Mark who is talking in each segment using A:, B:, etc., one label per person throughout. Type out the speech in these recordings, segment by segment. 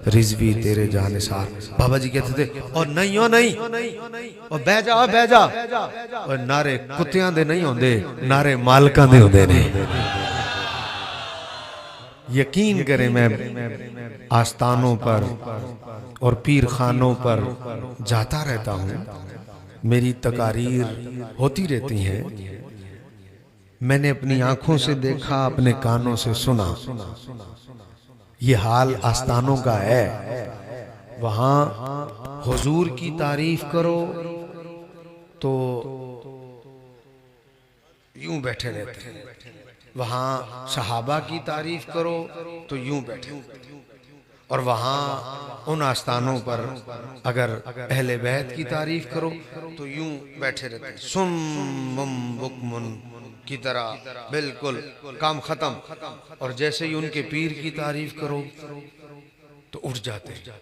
A: रिजवी तेरे जानिसार। बाबा जी कहते थे और नहीं हो नहीं और बह जा बह जा और नारे कुत्तियां दे नहीं होंदे, नारे मालकां दे होंदे ने। यकीन करें मैं आस्थानों पर और पीर खानों पर जाता रहता हूँ, मेरी तकारीर होती रहती हैं। मैंने अपनी आंखों से देखा, अपने कानों से सुना। ये हाल आस्थानों का है। वहां हुजूर की तारीफ करो तो यूं बैठे रहते हैं, वहां सहाबा की तारीफ करो तो यूं बैठे, और वहां उन आस्थानों पर अगर अहले बैत की तारीफ करो तो यूं बैठे रहते हैं, सुम्मुम बुकमुन की तरह, बिल्कुल काम खत्म। और जैसे ही उनके पीर की तारीफ करो तो उठ जाते हैं,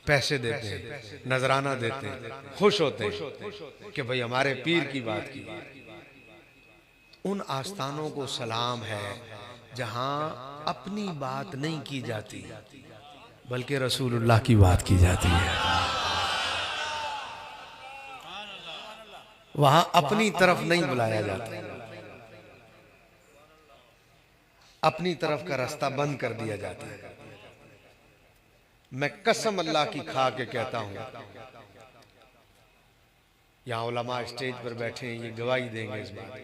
A: पैसे देते हैं, नजराना देते हैं, खुश होते हैं कि भाई हमारे पीर की बात की। उन आस्थानों को सलाम है जहां अपनी बात नहीं की जाती बल्कि रसूलुल्लाह की बात की जाती है। वहां अपनी तरफ नहीं बुलाया जाता, अपनी तरफ का रास्ता बंद कर दिया जाता है। मैं कसम अल्लाह की खा के कहता हूं, यहां उलमा स्टेज पर बैठे हैं, ये गवाही देंगे इस बात की।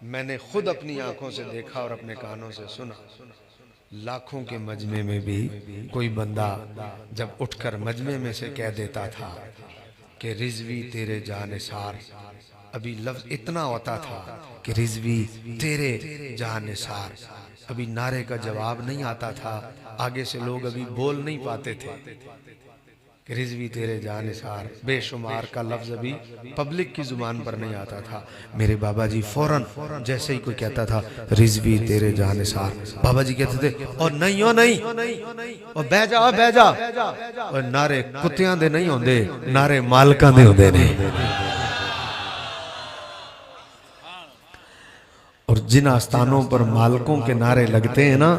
A: मैंने खुद अपनी आंखों से देखा और अपने कानों से सुना। लाखों के मजमे में भी कोई बंदा जब उठकर मजमे में से कह देता था कि रिजवी तेरे जानिसार, अभी लफ्ज इतना होता था कि रिजवी तेरे जानिसार, अभी नारे का जवाब नहीं आता था, आगे से लोग अभी बोल नहीं पाते थे कि रिजवी तेरे जानिसार, बेशुमार का लफ्ज अभी पब्लिक की जुबान पर नहीं आता था। मेरे बाबा जी फौरन जैसे ही कोई कहता था रिजवी तेरे जानिसार, बाबा जी कहते थे और नहीं हो नहीं और बह जा और नारे कुत्तियां दे नहीं होंदे, नारे मालकां दे होंदे ने। और जिन आस्थानों पर मालकों के नारे लगते हैं ना,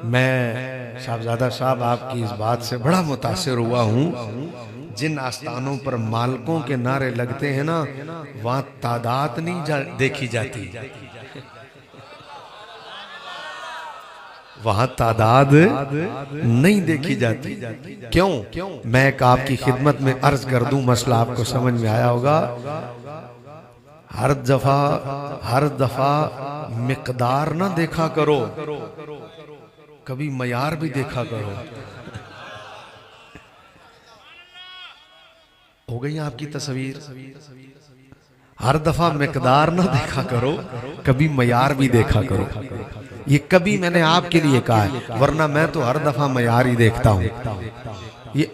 A: मैं साहबजादा साहब आपकी इस बात से बड़ा मुतासिर हुआ हूँ। जिन आस्थानों पर मालकों के नारे लगते हैं ना, वहां तादाद नहीं देखी जाती, वहां तादाद नहीं देखी जाती। क्यों? मैं एक आपकी खिदमत में अर्ज कर दूं, मसला आपको समझ में आया होगा। हर दफा मिकदार ना देखा करो, कभी मयार भी देखा करो। हो गई आपकी तस्वीर? हर दफा मिकदार ना देखा करो, कभी मयार भी देखा करो। ये कभी मैंने आपके लिए कहा है, वरना मैं तो हर दफा मयार ही देखता हूं। ये